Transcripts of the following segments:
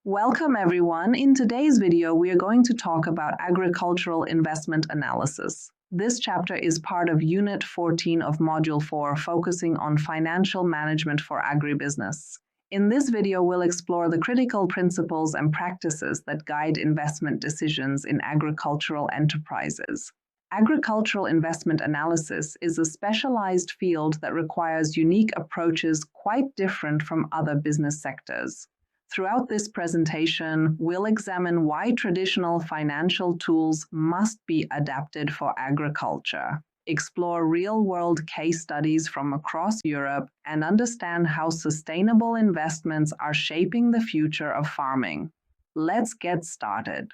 Welcome everyone. In today's video, we are going to talk about agricultural investment analysis. This chapter is part of Unit 14 of Module 4, focusing on financial management for agribusiness. In this video, we'll explore the critical principles and practices that guide investment decisions in agricultural enterprises. Agricultural investment analysis is a specialized field that requires unique approaches quite different from other business sectors. Throughout this presentation, we'll examine why traditional financial tools must be adapted for agriculture, explore real-world case studies from across Europe, and understand how sustainable investments are shaping the future of farming. Let's get started.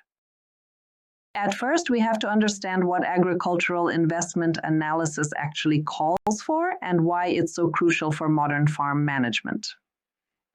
At first, we have to understand what agricultural investment analysis actually calls for and why it's so crucial for modern farm management.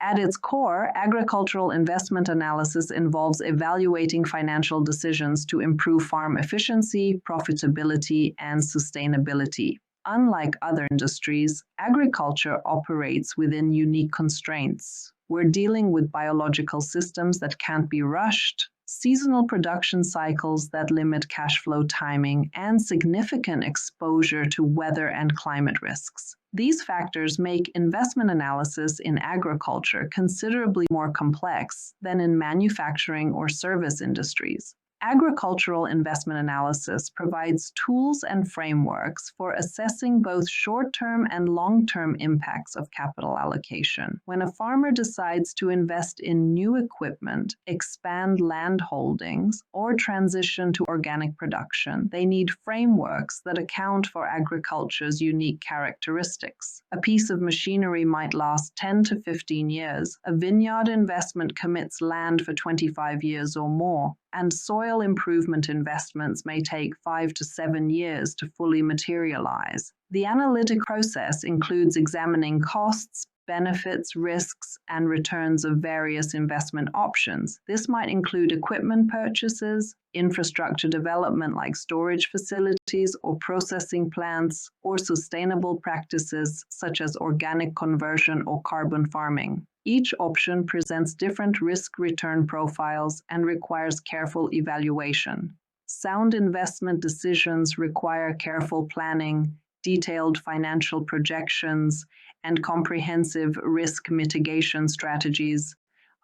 At its core, agricultural investment analysis involves evaluating financial decisions to improve farm efficiency, profitability, and sustainability. Unlike other industries, agriculture operates within unique constraints. We're dealing with biological systems that can't be rushed, seasonal production cycles that limit cash flow timing, and significant exposure to weather and climate risks. These factors make investment analysis in agriculture considerably more complex than in manufacturing or service industries. Agricultural investment analysis provides tools and frameworks for assessing both short-term and long-term impacts of capital allocation. When a farmer decides to invest in new equipment, expand land holdings, or transition to organic production, they need frameworks that account for agriculture's unique characteristics. A piece of machinery might last 10 to 15 years. A vineyard investment commits land for 25 years or more, and soil improvement investments may take 5 to 7 years to fully materialize. The analytic process includes examining costs, benefits, risks, and returns of various investment options. This might include equipment purchases, infrastructure development like storage facilities or processing plants, or sustainable practices such as organic conversion or carbon farming. Each option presents different risk-return profiles and requires careful evaluation. Sound investment decisions require careful planning, detailed financial projections, and comprehensive risk mitigation strategies.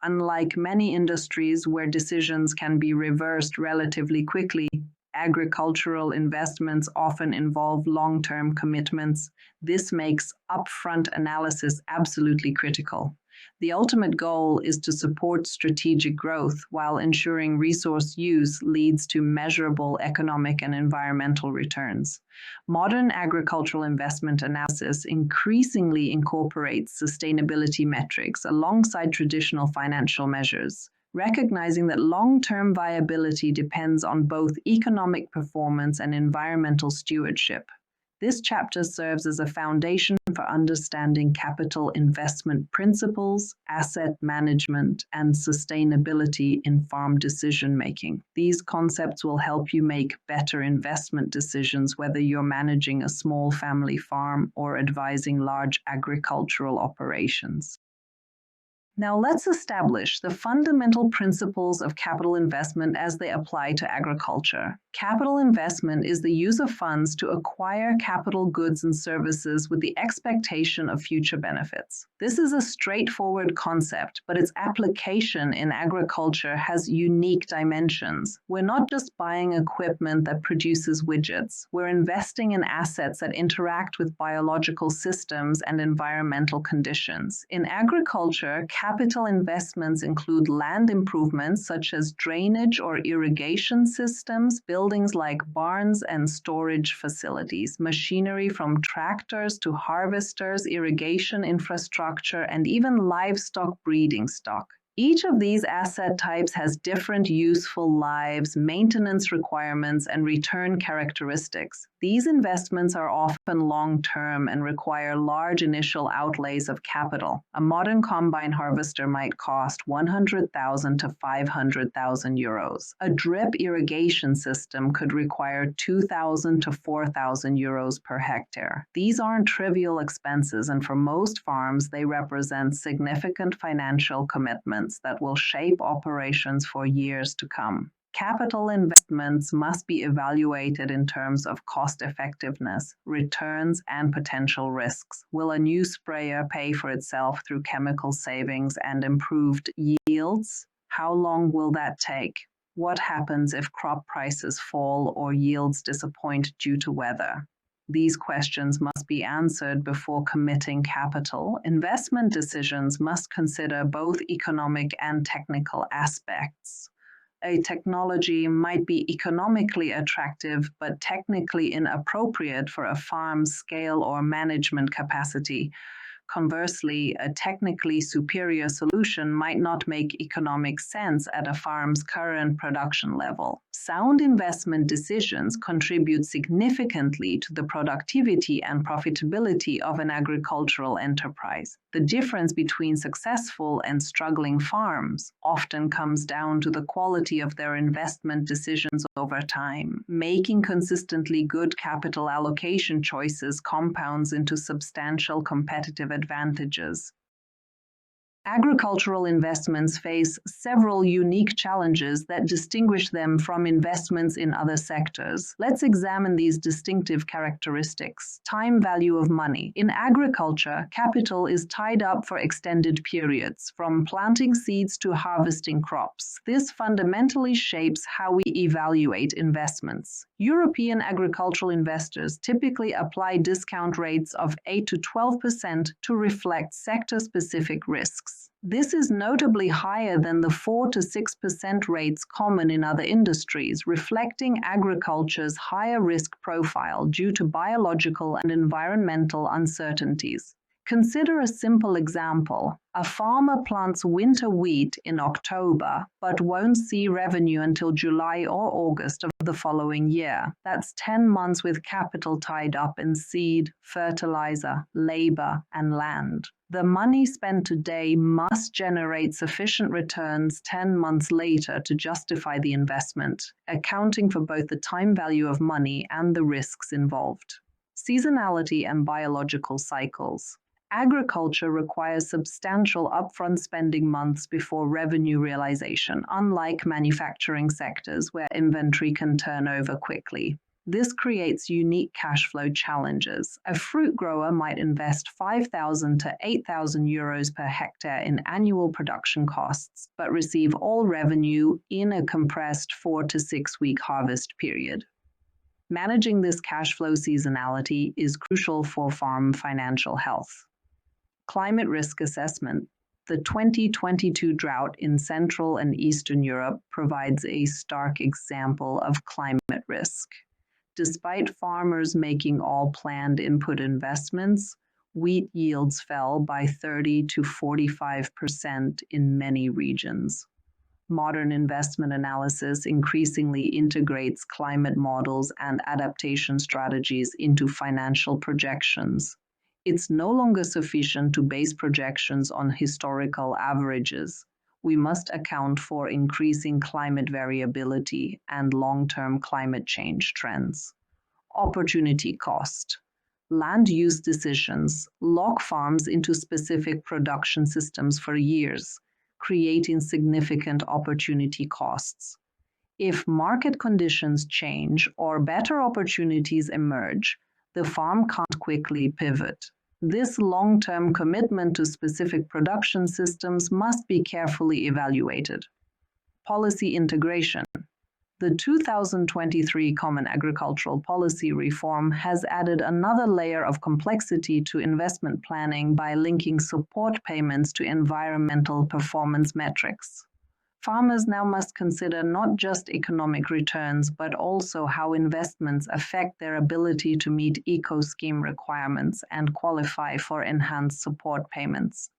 Unlike many industries where decisions can be reversed relatively quickly, agricultural investments often involve long-term commitments. This makes upfront analysis absolutely critical. The ultimate goal is to support strategic growth while ensuring resource use leads to measurable economic and environmental returns. Modern agricultural investment analysis increasingly incorporates sustainability metrics alongside traditional financial measures, recognizing that long-term viability depends on both economic performance and environmental stewardship. This chapter serves as a foundation for understanding capital investment principles, asset management, and sustainability in farm decision-making. These concepts will help you make better investment decisions whether you're managing a small family farm or advising large agricultural operations. Now let's establish the fundamental principles of capital investment as they apply to agriculture. Capital investment is the use of funds to acquire capital goods and services with the expectation of future benefits. This is a straightforward concept, but its application in agriculture has unique dimensions. We're not just buying equipment that produces widgets. We're investing in assets that interact with biological systems and environmental conditions. In agriculture, capital investments include land improvements such as drainage or irrigation systems, buildings like barns and storage facilities, machinery from tractors to harvesters, irrigation infrastructure, and even livestock breeding stock. Each of these asset types has different useful lives, maintenance requirements, and return characteristics. These investments are often long-term and require large initial outlays of capital. A modern combine harvester might cost 100,000 to 500,000 euros. A drip irrigation system could require 2,000 to 4,000 euros per hectare. These aren't trivial expenses, and for most farms, they represent significant financial commitments that will shape operations for years to come. Capital investments must be evaluated in terms of cost effectiveness, returns, and potential risks. Will a new sprayer pay for itself through chemical savings and improved yields? How long will that take? What happens if crop prices fall or yields disappoint due to weather? These questions must be answered before committing capital. Investment decisions must consider both economic and technical aspects. A technology might be economically attractive but technically inappropriate for a farm's scale or management capacity. Conversely, a technically superior solution might not make economic sense at a farm's current production level. Sound investment decisions contribute significantly to the productivity and profitability of an agricultural enterprise. The difference between successful and struggling farms often comes down to the quality of their investment decisions over time. Making consistently good capital allocation choices compounds into substantial competitive advantages. Agricultural investments face several unique challenges that distinguish them from investments in other sectors. Let's examine these distinctive characteristics. Time value of money. In agriculture, capital is tied up for extended periods, from planting seeds to harvesting crops. This fundamentally shapes how we evaluate investments. European agricultural investors typically apply discount rates of 8 to 12% to reflect sector-specific risks. This is notably higher than the 4 to 6% rates common in other industries, reflecting agriculture's higher risk profile due to biological and environmental uncertainties. Consider a simple example. A farmer plants winter wheat in October, but won't see revenue until July or August of the following year. That's 10 months with capital tied up in seed, fertilizer, labor, and land. The money spent today must generate sufficient returns 10 months later to justify the investment, accounting for both the time value of money and the risks involved. Seasonality and biological cycles. Agriculture requires substantial upfront spending months before revenue realization, unlike manufacturing sectors where inventory can turn over quickly. This creates unique cash flow challenges. A fruit grower might invest 5,000 to 8,000 euros per hectare in annual production costs, but receive all revenue in a compressed 4 to 6 week harvest period. Managing this cash flow seasonality is crucial for farm financial health. Climate risk assessment. The 2022 drought in Central and Eastern Europe provides a stark example of climate risk. Despite farmers making all planned input investments, wheat yields fell by 30 to 45% in many regions. Modern investment analysis increasingly integrates climate models and adaptation strategies into financial projections. It's no longer sufficient to base projections on historical averages. We must account for increasing climate variability and long-term climate change trends. Opportunity cost. Land use decisions lock farms into specific production systems for years, creating significant opportunity costs. If market conditions change or better opportunities emerge, the farm can't quickly pivot. This long-term commitment to specific production systems must be carefully evaluated. Policy integration. The 2023 Common Agricultural Policy Reform has added another layer of complexity to investment planning by linking support payments to environmental performance metrics. Farmers now must consider not just economic returns, but also how investments affect their ability to meet eco-scheme requirements and qualify for enhanced support payments.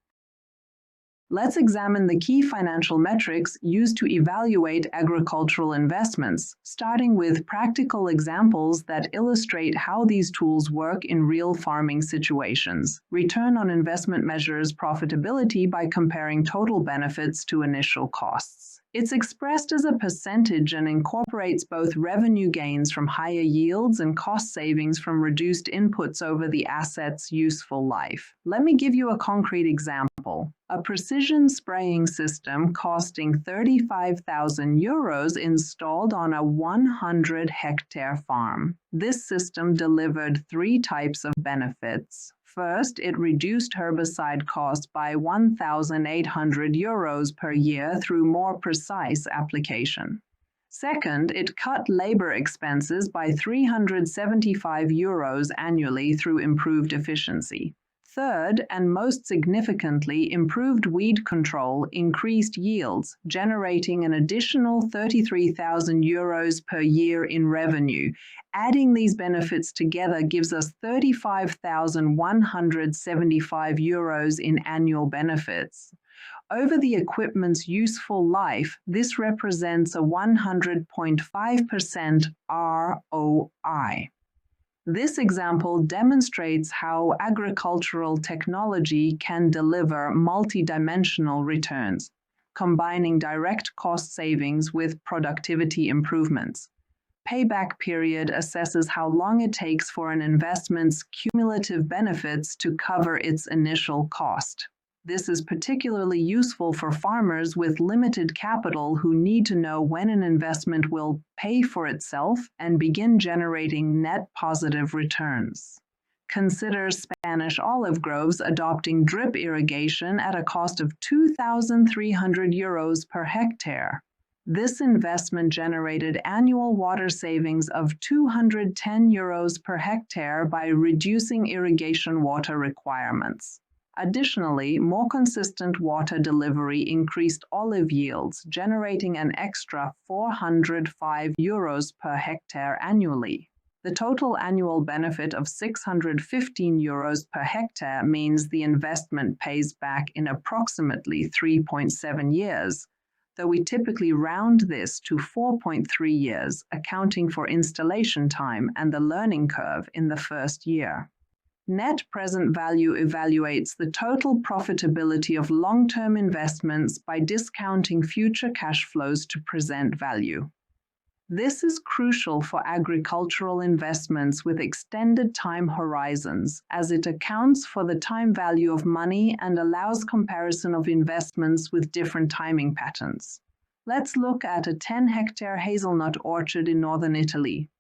Let's examine the key financial metrics used to evaluate agricultural investments, starting with practical examples that illustrate how these tools work in real farming situations. Return on investment measures profitability by comparing total benefits to initial costs. It's expressed as a percentage and incorporates both revenue gains from higher yields and cost savings from reduced inputs over the asset's useful life. Let me give you a concrete example. A precision spraying system costing €35,000 installed on a 100-hectare farm. This system delivered three types of benefits. First, it reduced herbicide costs by €1,800 per year through more precise application. Second, it cut labor expenses by €375 annually through improved efficiency. Third, and most significantly, improved weed control increased yields, generating an additional €33,000 per year in revenue. Adding these benefits together gives us €35,175 in annual benefits. Over the equipment's useful life, this represents a 100.5% ROI. This example demonstrates how agricultural technology can deliver multidimensional returns, combining direct cost savings with productivity improvements. Payback period assesses how long it takes for an investment's cumulative benefits to cover its initial cost. This is particularly useful for farmers with limited capital who need to know when an investment will pay for itself and begin generating net positive returns. Consider Spanish olive groves adopting drip irrigation at a cost of €2,300 per hectare. This investment generated annual water savings of €210 per hectare by reducing irrigation water requirements. Additionally, more consistent water delivery increased olive yields, generating an extra €405 per hectare annually. The total annual benefit of €615 per hectare means the investment pays back in approximately 3.7 years, though we typically round this to 4.3 years, accounting for installation time and the learning curve in the first year. Net present value evaluates the total profitability of long-term investments by discounting future cash flows to present value. This is crucial for agricultural investments with extended time horizons, as it accounts for the time value of money and allows comparison of investments with different timing patterns. Let's look at a 10-hectare hazelnut orchard in northern Italy.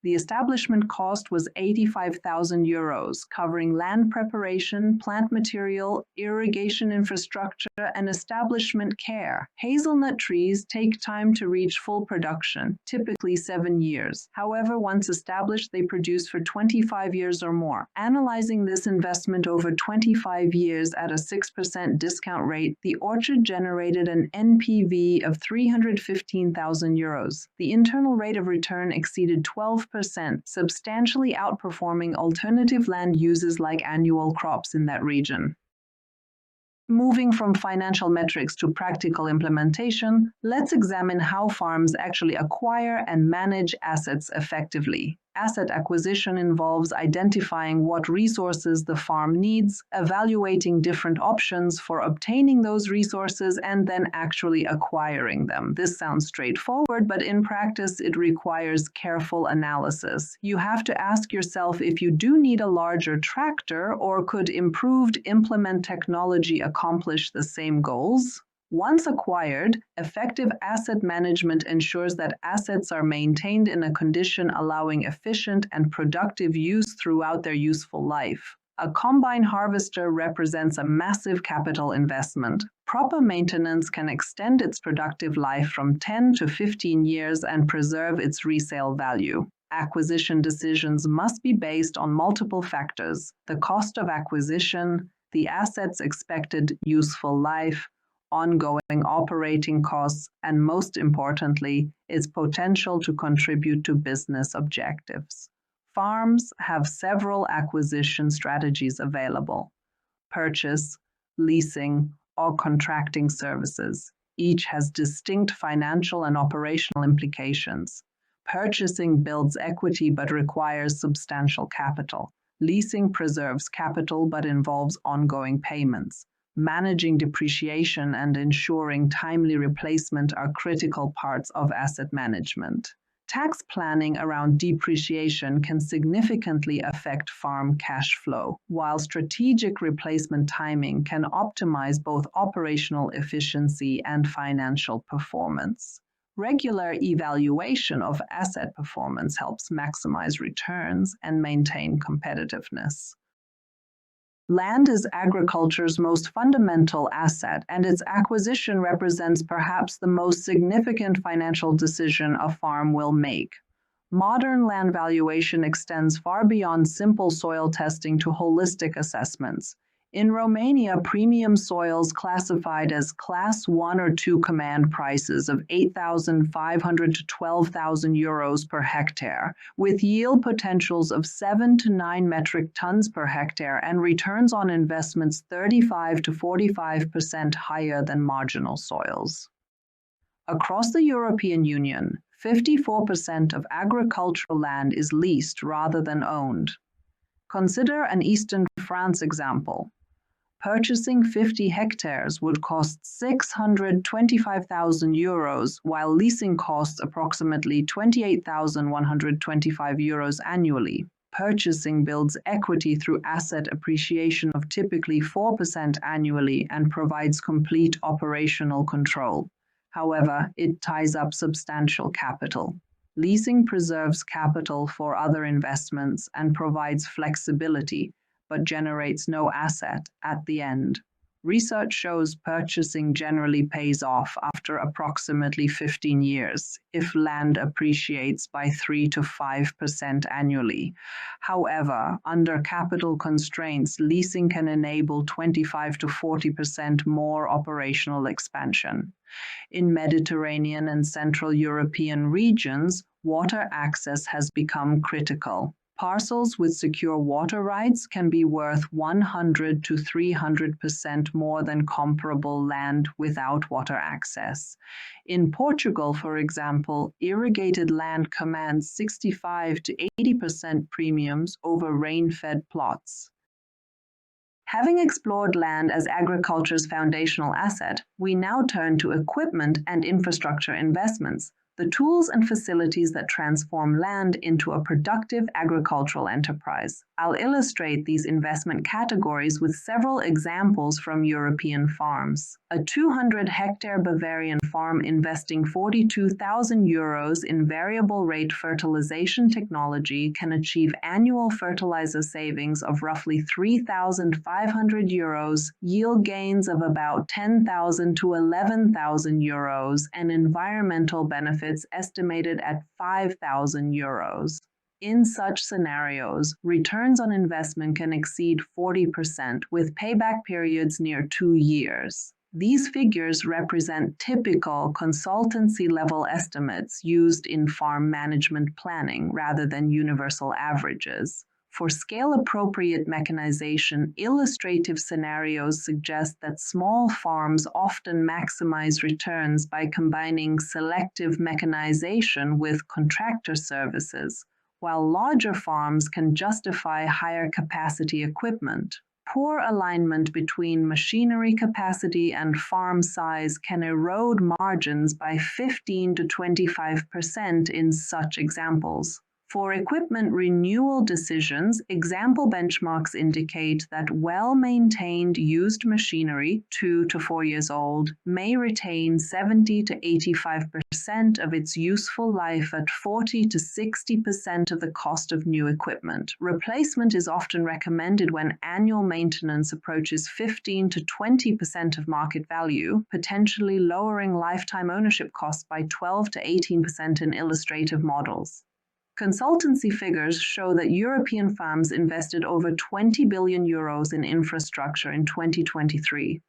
The establishment cost was €85,000, covering land preparation, plant material, irrigation infrastructure, and establishment care. Hazelnut trees take time to reach full production, typically 7 years. However, once established, they produce for 25 years or more. Analyzing this investment over 25 years at a 6% discount rate, the orchard generated an NPV of €315,000. The internal rate of return exceeded 12%, substantially outperforming alternative land uses like annual crops in that region. Moving from financial metrics to practical implementation, let's examine how farms actually acquire and manage assets effectively. Asset acquisition involves identifying what resources the farm needs, evaluating different options for obtaining those resources, and then actually acquiring them. This sounds straightforward, but in practice, it requires careful analysis. You have to ask yourself if you do need a larger tractor, or could improved implement technology accomplish the same goals? Once acquired, effective asset management ensures that assets are maintained in a condition allowing efficient and productive use throughout their useful life. A combine harvester represents a massive capital investment. Proper maintenance can extend its productive life from 10 to 15 years and preserve its resale value. Acquisition decisions must be based on multiple factors: the cost of acquisition, the asset's expected useful life, ongoing operating costs, and most importantly, its potential to contribute to business objectives. Farms have several acquisition strategies available: purchase, leasing, or contracting services. Each has distinct financial and operational implications. Purchasing builds equity but requires substantial capital. Leasing preserves capital but involves ongoing payments. Managing depreciation and ensuring timely replacement are critical parts of asset management. Tax planning around depreciation can significantly affect farm cash flow, while strategic replacement timing can optimize both operational efficiency and financial performance. Regular evaluation of asset performance helps maximize returns and maintain competitiveness. Land is agriculture's most fundamental asset, and its acquisition represents perhaps the most significant financial decision a farm will make. Modern land valuation extends far beyond simple soil testing to holistic assessments. In Romania, premium soils classified as Class 1 or 2 command prices of €8,500 to €12,000 per hectare, with yield potentials of 7 to 9 metric tons per hectare and returns on investments 35 to 45% higher than marginal soils. Across the European Union, 54% of agricultural land is leased rather than owned. Consider an Eastern France example. Purchasing 50 hectares would cost €625,000, while leasing costs approximately €28,125 annually. Purchasing builds equity through asset appreciation of typically 4% annually and provides complete operational control. However, it ties up substantial capital. Leasing preserves capital for other investments and provides flexibility, but generates no asset at the end. Research shows purchasing generally pays off after approximately 15 years if land appreciates by 3 to 5% annually. However, under capital constraints, leasing can enable 25 to 40% more operational expansion. In Mediterranean and Central European regions, water access has become critical. Parcels with secure water rights can be worth 100 to 300% more than comparable land without water access. In Portugal, for example, irrigated land commands 65 to 80% premiums over rain-fed plots. Having explored land as agriculture's foundational asset, we now turn to equipment and infrastructure investments, the tools and facilities that transform land into a productive agricultural enterprise. I'll illustrate these investment categories with several examples from European farms. A 200-hectare Bavarian farm investing €42,000 in variable rate fertilization technology can achieve annual fertilizer savings of roughly €3,500, yield gains of about €10,000 to €11,000, and environmental benefits estimated at €5,000. In such scenarios, returns on investment can exceed 40%, with payback periods near 2 years. These figures represent typical consultancy-level estimates used in farm management planning rather than universal averages. For scale-appropriate mechanization, illustrative scenarios suggest that small farms often maximize returns by combining selective mechanization with contractor services, while larger farms can justify higher capacity equipment. Poor alignment between machinery capacity and farm size can erode margins by 15 to 25% in such examples. For equipment renewal decisions, example benchmarks indicate that well-maintained used machinery, 2 to 4 years old, may retain 70 to 85% of its useful life at 40 to 60% of the cost of new equipment. Replacement is often recommended when annual maintenance approaches 15 to 20% of market value, potentially lowering lifetime ownership costs by 12 to 18% in illustrative models. Consultancy figures show that European farms invested over €20 billion in infrastructure in 2023.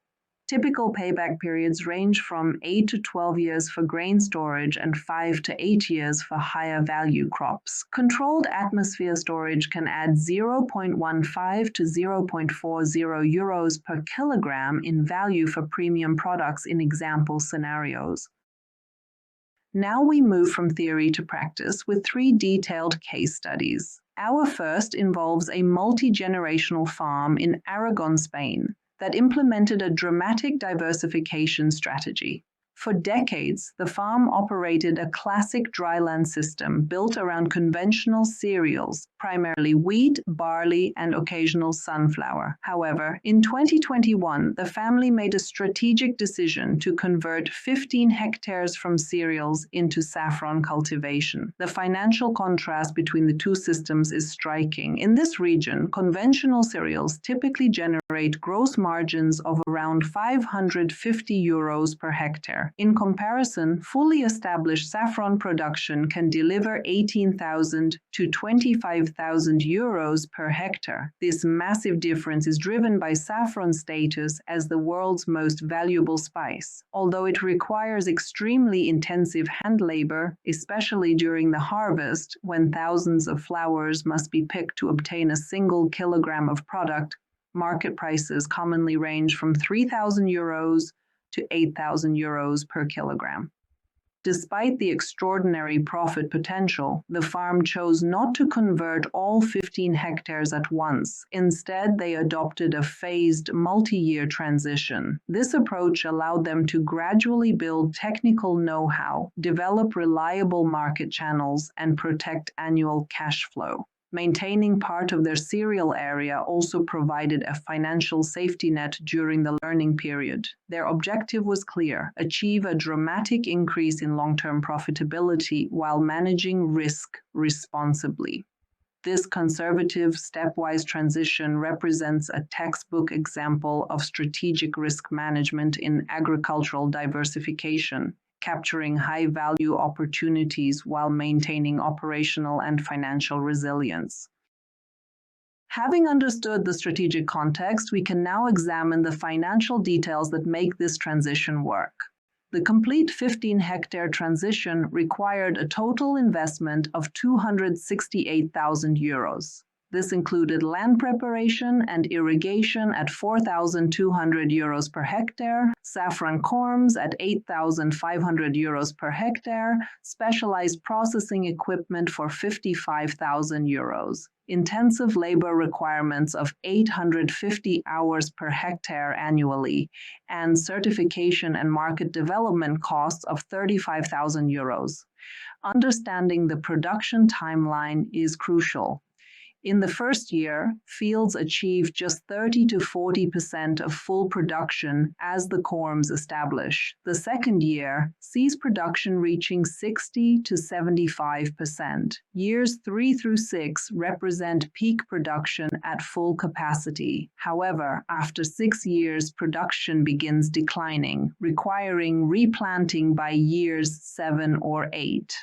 Typical payback periods range from 8 to 12 years for grain storage and 5 to 8 years for higher value crops. Controlled atmosphere storage can add 0.15 to 0.40 euros per kilogram in value for premium products in example scenarios. Now we move from theory to practice with 3 detailed case studies. Our first involves a multi-generational farm in Aragon, Spain, that implemented a dramatic diversification strategy. For decades, the farm operated a classic dryland system built around conventional cereals, primarily wheat, barley, and occasional sunflower. However, in 2021, the family made a strategic decision to convert 15 hectares from cereals into saffron cultivation. The financial contrast between the two systems is striking. In this region, conventional cereals typically generate gross margins of around 550 euros per hectare. In comparison, fully established saffron production can deliver 18,000 to 25,000 euros per hectare. This massive difference is driven by saffron's status as the world's most valuable spice. Although it requires extremely intensive hand labor, especially during the harvest, when thousands of flowers must be picked to obtain a single kilogram of product, market prices commonly range from 3,000 euros to 8,000 euros per kilogram. Despite the extraordinary profit potential, the farm chose not to convert all 15 hectares at once. Instead, they adopted a phased, multi-year transition. This approach allowed them to gradually build technical know-how, develop reliable market channels, and protect annual cash flow. Maintaining part of their cereal area also provided a financial safety net during the learning period. Their objective was clear: achieve a dramatic increase in long-term profitability while managing risk responsibly. This conservative, stepwise transition represents a textbook example of strategic risk management in agricultural diversification, capturing high-value opportunities while maintaining operational and financial resilience. Having understood the strategic context, we can now examine the financial details that make this transition work. The complete 15-hectare transition required a total investment of 268,000 euros. This included land preparation and irrigation at 4,200 euros per hectare, saffron corms at 8,500 euros per hectare, specialized processing equipment for 55,000 euros, intensive labor requirements of 850 hours per hectare annually, and certification and market development costs of 35,000 euros. Understanding the production timeline is crucial. In the first year, fields achieved just 30 to 40% of full production as the corms establish. The second year sees production reaching 60 to 75%. Years 3 through 6 represent peak production at full capacity. However, after 6 years, production begins declining, requiring replanting by years 7 or 8.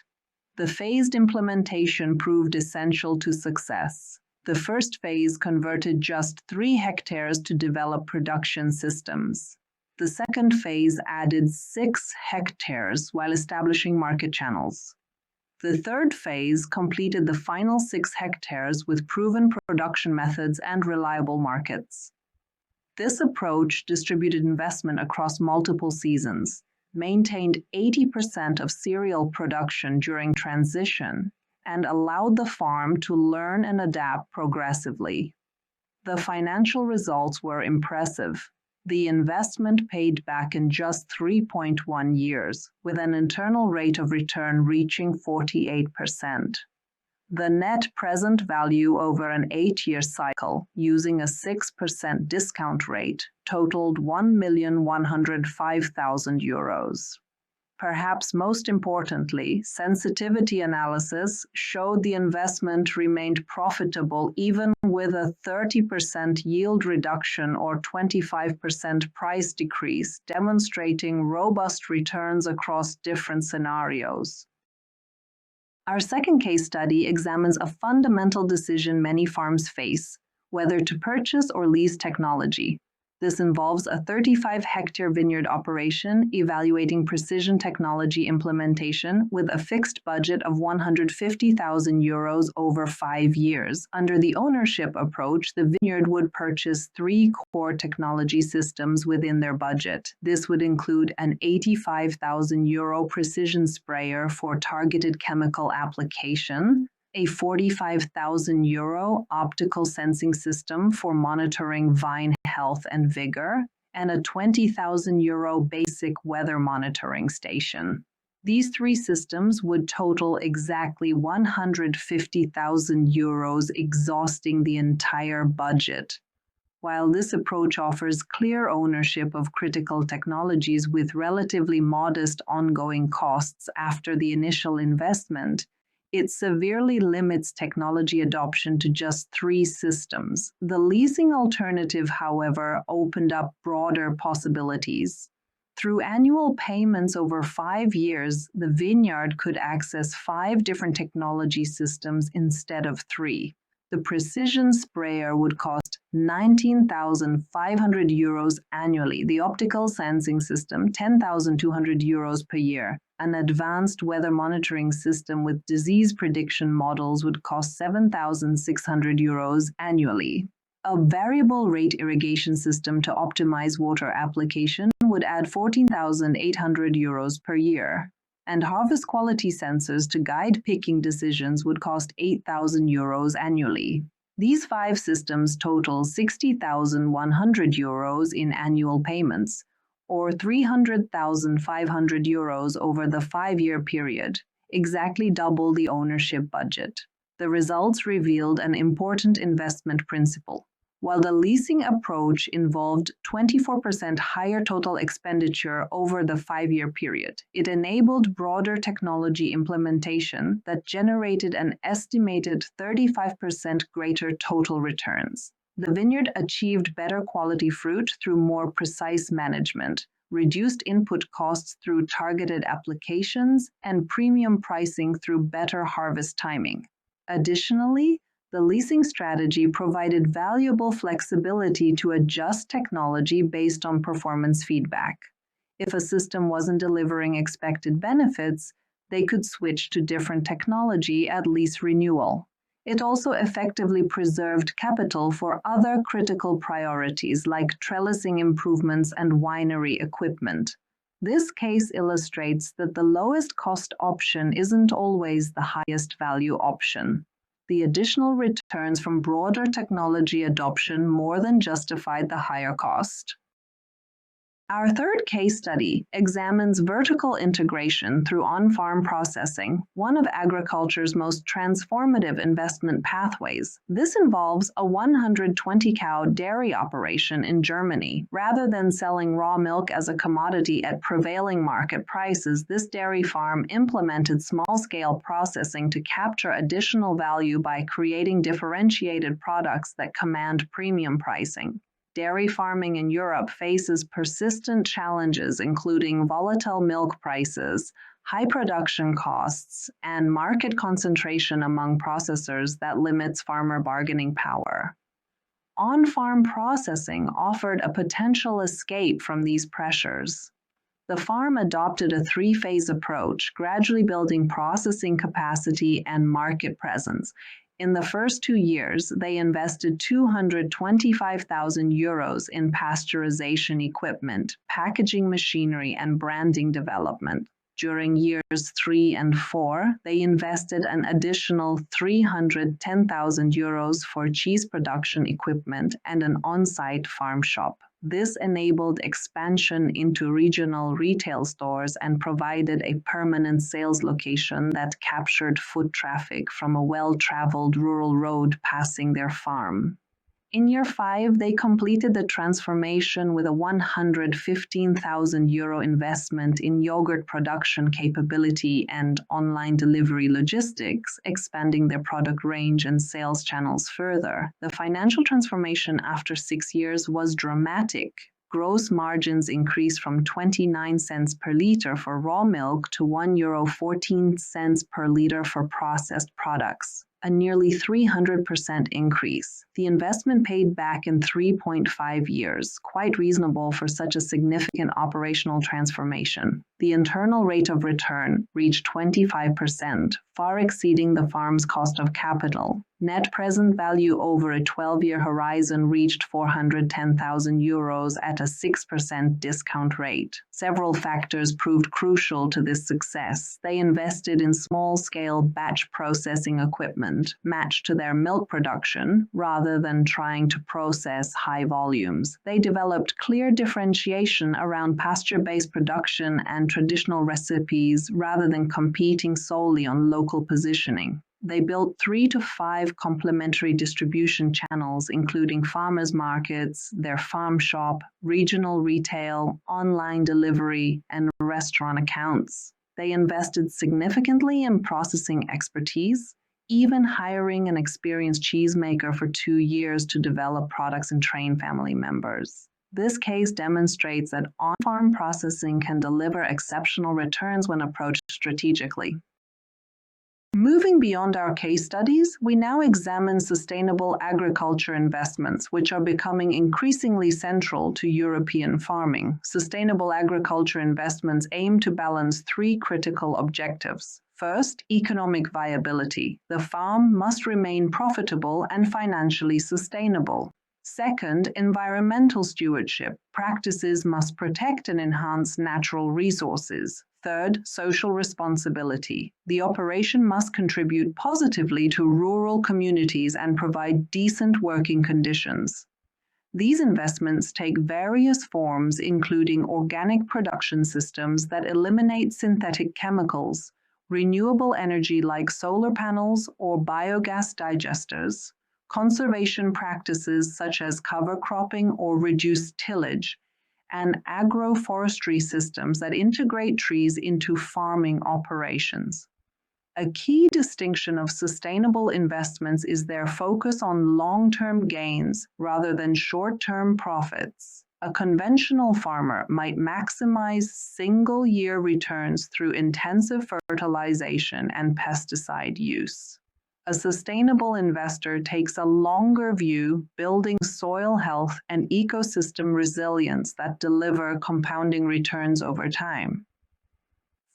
The phased implementation proved essential to success. The first phase converted just 3 hectares to develop production systems. The second phase added 6 hectares while establishing market channels. The third phase completed the final 6 hectares with proven production methods and reliable markets. This approach distributed investment across multiple seasons, maintained 80% of cereal production during transition, and allowed the farm to learn and adapt progressively. The financial results were impressive. The investment paid back in just 3.1 years, with an internal rate of return reaching 48%. The net present value over an 8-year cycle, using a 6% discount rate, totaled 1,105,000 euros. Perhaps most importantly, sensitivity analysis showed the investment remained profitable even with a 30% yield reduction or 25% price decrease, demonstrating robust returns across different scenarios. Our second case study examines a fundamental decision many farms face: whether to purchase or lease technology. This involves a 35-hectare vineyard operation evaluating precision technology implementation with a fixed budget of €150,000 over 5 years. Under the ownership approach, the vineyard would purchase 3 core technology systems within their budget. This would include an €85,000 precision sprayer for targeted chemical application, a €45,000 optical sensing system for monitoring vine health and vigor, and a €20,000 basic weather monitoring station. These 3 systems would total exactly €150,000, exhausting the entire budget. While this approach offers clear ownership of critical technologies with relatively modest ongoing costs after the initial investment, it severely limits technology adoption to just 3 systems. The leasing alternative, however, opened up broader possibilities. Through annual payments over 5 years, the vineyard could access 5 different technology systems instead of 3. The precision sprayer would cost €19,500 annually, the optical sensing system €10,200 per year. An advanced weather monitoring system with disease prediction models would cost €7,600 annually. A variable rate irrigation system to optimize water application would add €14,800 per year. And harvest quality sensors to guide picking decisions would cost €8,000 annually. These 5 systems total €60,100 in annual payments, or €300,500 over the 5-year period, exactly double the ownership budget. The results revealed an important investment principle. While the leasing approach involved 24% higher total expenditure over the 5-year period, it enabled broader technology implementation that generated an estimated 35% greater total returns. The vineyard achieved better quality fruit through more precise management, reduced input costs through targeted applications, and premium pricing through better harvest timing. Additionally, the leasing strategy provided valuable flexibility to adjust technology based on performance feedback. If a system wasn't delivering expected benefits, they could switch to different technology at lease renewal. It also effectively preserved capital for other critical priorities like trellising improvements and winery equipment. This case illustrates that the lowest cost option isn't always the highest value option. The additional returns from broader technology adoption more than justified the higher cost. Our third case study examines vertical integration through on-farm processing, one of agriculture's most transformative investment pathways. This involves a 120-cow dairy operation in Germany. Rather than selling raw milk as a commodity at prevailing market prices, this dairy farm implemented small-scale processing to capture additional value by creating differentiated products that command premium pricing. Dairy farming in Europe faces persistent challenges, including volatile milk prices, high production costs, and market concentration among processors that limits farmer bargaining power. On-farm processing offered a potential escape from these pressures. The farm adopted a 3-phase approach, gradually building processing capacity and market presence. In the first 2 years, they invested €225,000 in pasteurization equipment, packaging machinery, and branding development. During years 3 and 4, they invested an additional €310,000 for cheese production equipment and an on-site farm shop. This enabled expansion into regional retail stores and provided a permanent sales location that captured foot traffic from a well-traveled rural road passing their farm. In year 5, they completed the transformation with a €115,000 investment in yogurt production capability and online delivery logistics, expanding their product range and sales channels further. The financial transformation after 6 years was dramatic. Gross margins increased from 29 cents per liter for raw milk to €1.14 per liter for processed products. a nearly 300% increase. The investment paid back in 3.5 years, quite reasonable for such a significant operational transformation. The internal rate of return reached 25%, far exceeding the farm's cost of capital. Net present value over a 12-year horizon reached €410,000 at a 6% discount rate. Several factors proved crucial to this success. They invested in small-scale batch processing equipment, matched to their milk production, rather than trying to process high volumes. They developed clear differentiation around pasture-based production and traditional recipes, rather than competing solely on local positioning. They built 3 to 5 complementary distribution channels, including farmers markets, their farm shop, regional retail, online delivery, and restaurant accounts. They invested significantly in processing expertise, even hiring an experienced cheesemaker for 2 years to develop products and train family members. This case demonstrates that on-farm processing can deliver exceptional returns when approached strategically. Moving beyond our case studies, we now examine sustainable agriculture investments, which are becoming increasingly central to European farming. Sustainable agriculture investments aim to balance 3 critical objectives. First, economic viability. The farm must remain profitable and financially sustainable. Second, environmental stewardship. Practices must protect and enhance natural resources. Third, social responsibility. The operation must contribute positively to rural communities and provide decent working conditions. These investments take various forms, including organic production systems that eliminate synthetic chemicals, renewable energy like solar panels or biogas digesters, conservation practices such as cover cropping or reduced tillage, and agroforestry systems that integrate trees into farming operations. A key distinction of sustainable investments is their focus on long-term gains rather than short-term profits. A conventional farmer might maximize single-year returns through intensive fertilization and pesticide use. A sustainable investor takes a longer view, building soil health and ecosystem resilience that deliver compounding returns over time.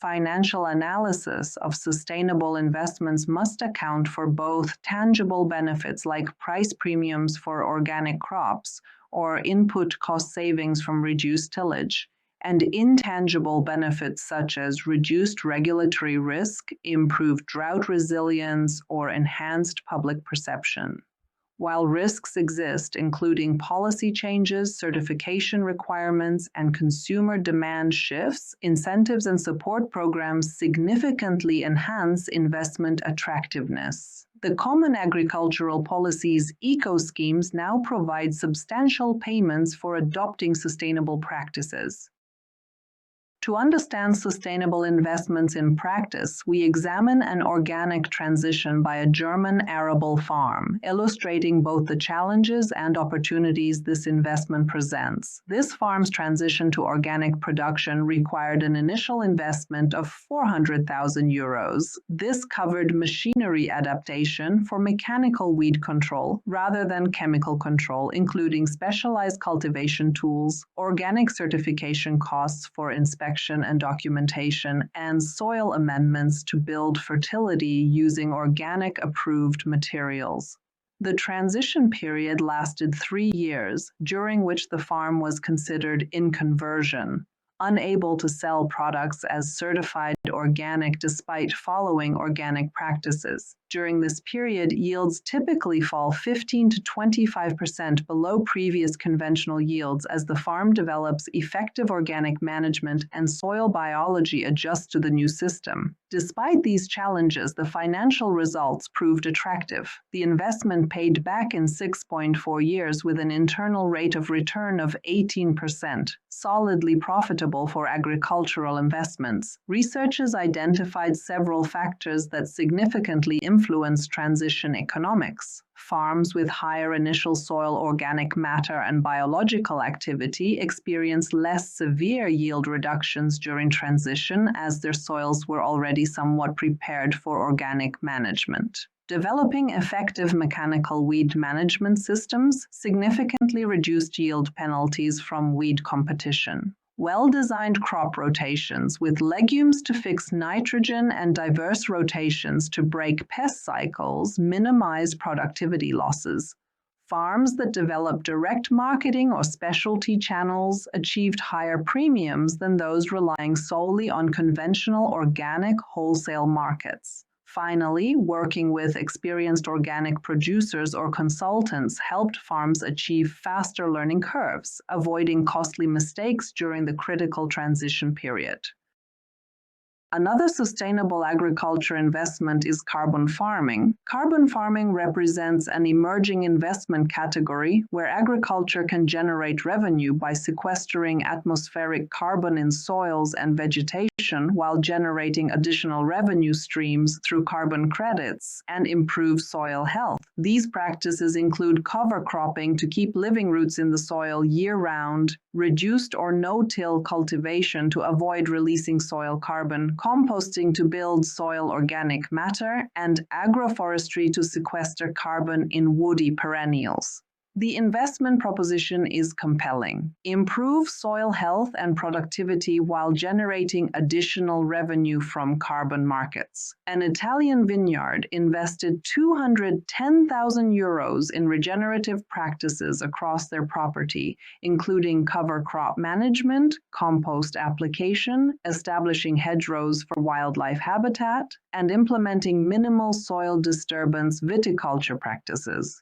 Financial analysis of sustainable investments must account for both tangible benefits like price premiums for organic crops or input cost savings from reduced tillage, and intangible benefits such as reduced regulatory risk, improved drought resilience, or enhanced public perception. While risks exist, including policy changes, certification requirements, and consumer demand shifts, incentives and support programs significantly enhance investment attractiveness. The Common Agricultural Policy's eco-schemes now provide substantial payments for adopting sustainable practices. To understand sustainable investments in practice, we examine an organic transition by a German arable farm, illustrating both the challenges and opportunities this investment presents. This farm's transition to organic production required an initial investment of €400,000. This covered machinery adaptation for mechanical weed control rather than chemical control, including specialized cultivation tools, organic certification costs for inspection and documentation, and soil amendments to build fertility using organic approved materials. The transition period lasted 3 years, during which the farm was considered in conversion, unable to sell products as certified organic despite following organic practices. During this period, yields typically fall 15 to 25% below previous conventional yields as the farm develops effective organic management and soil biology adjusts to the new system. Despite these challenges, the financial results proved attractive. The investment paid back in 6.4 years with an internal rate of return of 18%, solidly profitable for agricultural investments. Researchers identified several factors that significantly influence transition economics. Farms with higher initial soil organic matter and biological activity experience less severe yield reductions during transition as their soils were already somewhat prepared for organic management. Developing effective mechanical weed management systems significantly reduced yield penalties from weed competition. Well-designed crop rotations with legumes to fix nitrogen and diverse rotations to break pest cycles minimized productivity losses. Farms that developed direct marketing or specialty channels achieved higher premiums than those relying solely on conventional organic wholesale markets. Finally, working with experienced organic producers or consultants helped farms achieve faster learning curves, avoiding costly mistakes during the critical transition period. Another sustainable agriculture investment is carbon farming. Carbon farming represents an emerging investment category where agriculture can generate revenue by sequestering atmospheric carbon in soils and vegetation while generating additional revenue streams through carbon credits and improve soil health. These practices include cover cropping to keep living roots in the soil year-round, reduced or no-till cultivation to avoid releasing soil carbon, composting to build soil organic matter, and agroforestry to sequester carbon in woody perennials. The investment proposition is compelling. Improve soil health and productivity while generating additional revenue from carbon markets. An Italian vineyard invested €210,000 in regenerative practices across their property, including cover crop management, compost application, establishing hedgerows for wildlife habitat, and implementing minimal soil disturbance viticulture practices.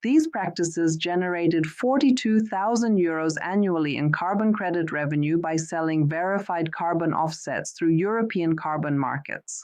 These practices generated €42,000 annually in carbon credit revenue by selling verified carbon offsets through European carbon markets.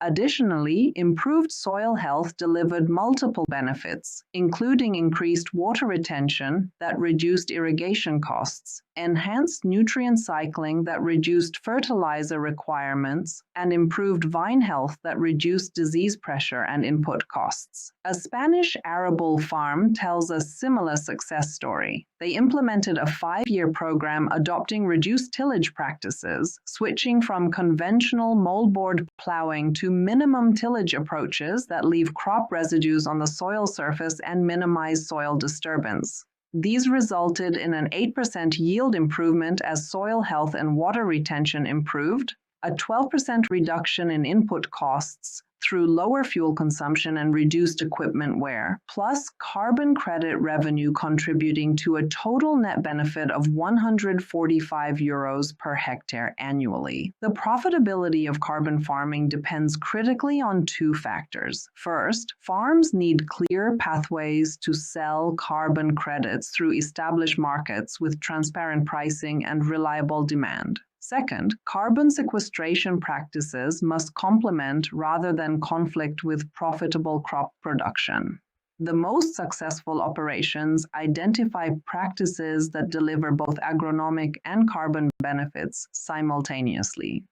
Additionally, improved soil health delivered multiple benefits, including increased water retention that reduced irrigation costs, enhanced nutrient cycling that reduced fertilizer requirements, and improved vine health that reduced disease pressure and input costs. A Spanish arable farm tells a similar success story. They implemented a 5-year program adopting reduced tillage practices, switching from conventional moldboard plowing to minimum tillage approaches that leave crop residues on the soil surface and minimize soil disturbance. These resulted in an 8% yield improvement as soil health and water retention improved, a 12% reduction in input costs through lower fuel consumption and reduced equipment wear, plus carbon credit revenue contributing to a total net benefit of €145 per hectare annually. The profitability of carbon farming depends critically on 2 factors. First, farms need clear pathways to sell carbon credits through established markets with transparent pricing and reliable demand. Second, carbon sequestration practices must complement rather than conflict with profitable crop production. The most successful operations identify practices that deliver both agronomic and carbon benefits simultaneously.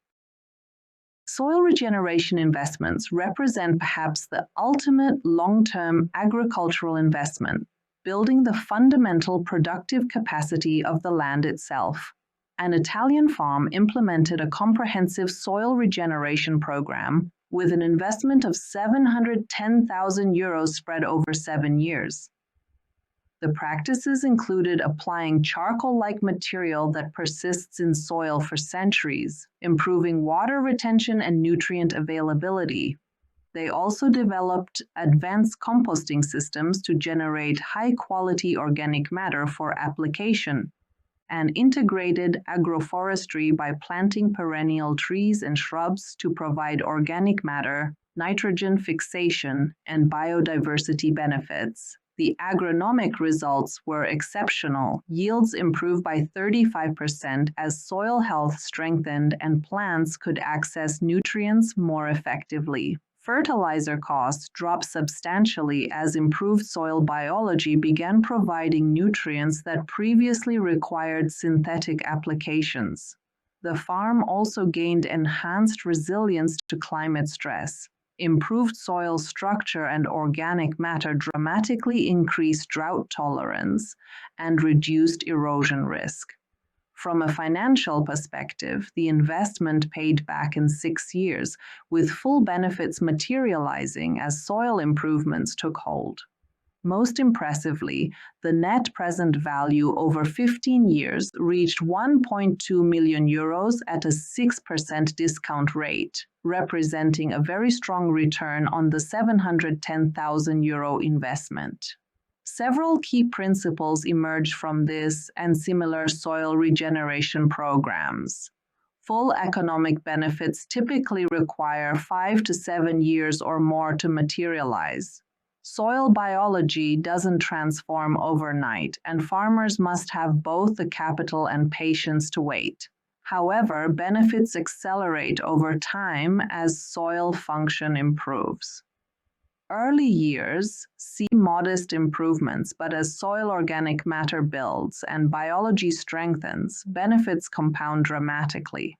Soil regeneration investments represent perhaps the ultimate long-term agricultural investment, building the fundamental productive capacity of the land itself. An Italian farm implemented a comprehensive soil regeneration program with an investment of €710,000 spread over 7 years. The practices included applying charcoal-like material that persists in soil for centuries, improving water retention and nutrient availability. They also developed advanced composting systems to generate high-quality organic matter for application, and integrated agroforestry by planting perennial trees and shrubs to provide organic matter, nitrogen fixation, and biodiversity benefits. The agronomic results were exceptional. Yields improved by 35% as soil health strengthened and plants could access nutrients more effectively. Fertilizer costs dropped substantially as improved soil biology began providing nutrients that previously required synthetic applications. The farm also gained enhanced resilience to climate stress. Improved soil structure and organic matter dramatically increased drought tolerance and reduced erosion risk. From a financial perspective, the investment paid back in 6 years, with full benefits materializing as soil improvements took hold. Most impressively, the net present value over 15 years reached €1.2 million at a 6% discount rate, representing a very strong return on the €710,000 investment. Several key principles emerge from this and similar soil regeneration programs. Full economic benefits typically require 5 to 7 years or more to materialize. Soil biology doesn't transform overnight, and farmers must have both the capital and patience to wait. However, benefits accelerate over time as soil function improves. Early years see modest improvements, but as soil organic matter builds and biology strengthens, benefits compound dramatically.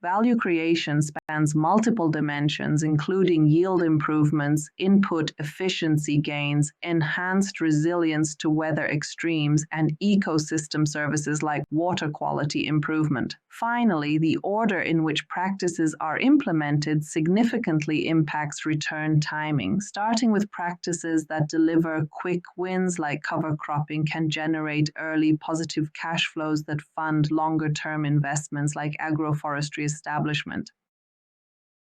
Value creation spans multiple dimensions, including yield improvements, input efficiency gains, enhanced resilience to weather extremes, and ecosystem services like water quality improvement. Finally, the order in which practices are implemented significantly impacts return timing. Starting with practices that deliver quick wins like cover cropping can generate early positive cash flows that fund longer-term investments like agroforestry establishment.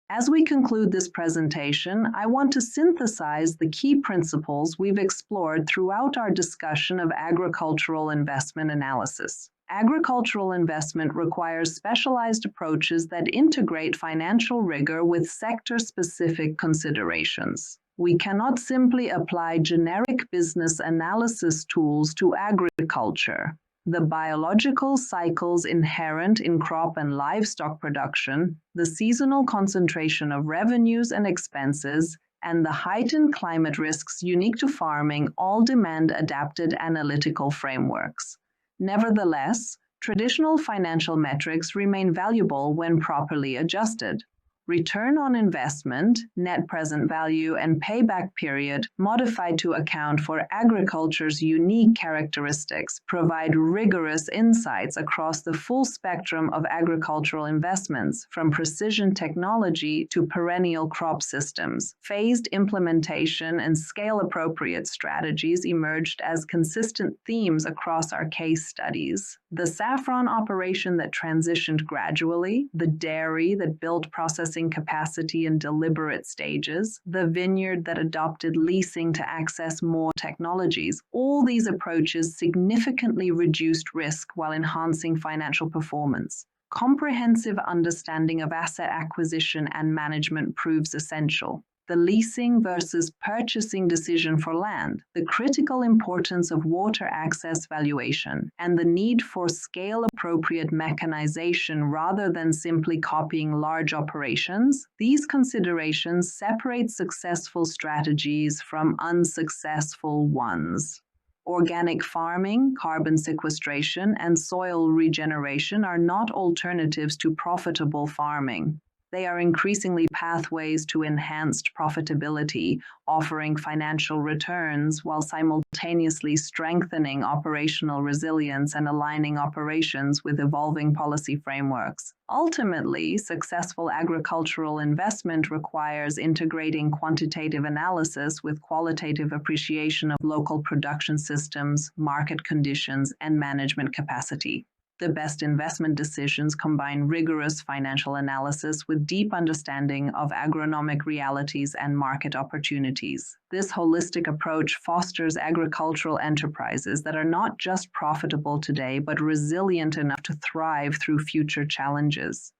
As we conclude this presentation, I want to synthesize the key principles we've explored throughout our discussion of agricultural investment analysis. Agricultural investment requires specialized approaches that integrate financial rigor with sector-specific considerations. We cannot simply apply generic business analysis tools to agriculture. The biological cycles inherent in crop and livestock production, the seasonal concentration of revenues and expenses, and the heightened climate risks unique to farming all demand adapted analytical frameworks. Nevertheless, traditional financial metrics remain valuable when properly adjusted. Return on investment, net present value, and payback period, modified to account for agriculture's unique characteristics, provide rigorous insights across the full spectrum of agricultural investments, from precision technology to perennial crop systems. Phased implementation and scale-appropriate strategies emerged as consistent themes across our case studies. The saffron operation that transitioned gradually, the dairy that built processing capacity in deliberate stages, the vineyard that adopted leasing to access more technologies. All these approaches significantly reduced risk while enhancing financial performance. Comprehensive understanding of asset acquisition and management proves essential. The leasing versus purchasing decision for land, the critical importance of water access valuation, and the need for scale-appropriate mechanization rather than simply copying large operations, these considerations separate successful strategies from unsuccessful ones. Organic farming, carbon sequestration, and soil regeneration are not alternatives to profitable farming. They are increasingly pathways to enhanced profitability, offering financial returns while simultaneously strengthening operational resilience and aligning operations with evolving policy frameworks. Ultimately, successful agricultural investment requires integrating quantitative analysis with qualitative appreciation of local production systems, market conditions, and management capacity. The best investment decisions combine rigorous financial analysis with deep understanding of agronomic realities and market opportunities. This holistic approach fosters agricultural enterprises that are not just profitable today, but resilient enough to thrive through future challenges.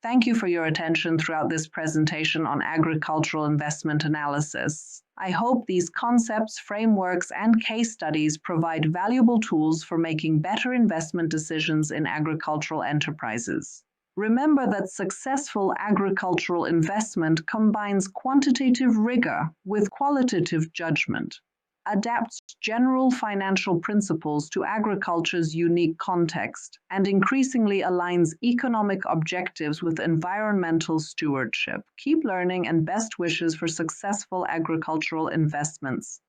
Thank you for your attention throughout this presentation on agricultural investment analysis. I hope these concepts, frameworks, and case studies provide valuable tools for making better investment decisions in agricultural enterprises. Remember that successful agricultural investment combines quantitative rigor with qualitative judgment, adapts general financial principles to agriculture's unique context, and increasingly aligns economic objectives with environmental stewardship. Keep learning, and best wishes for successful agricultural investments.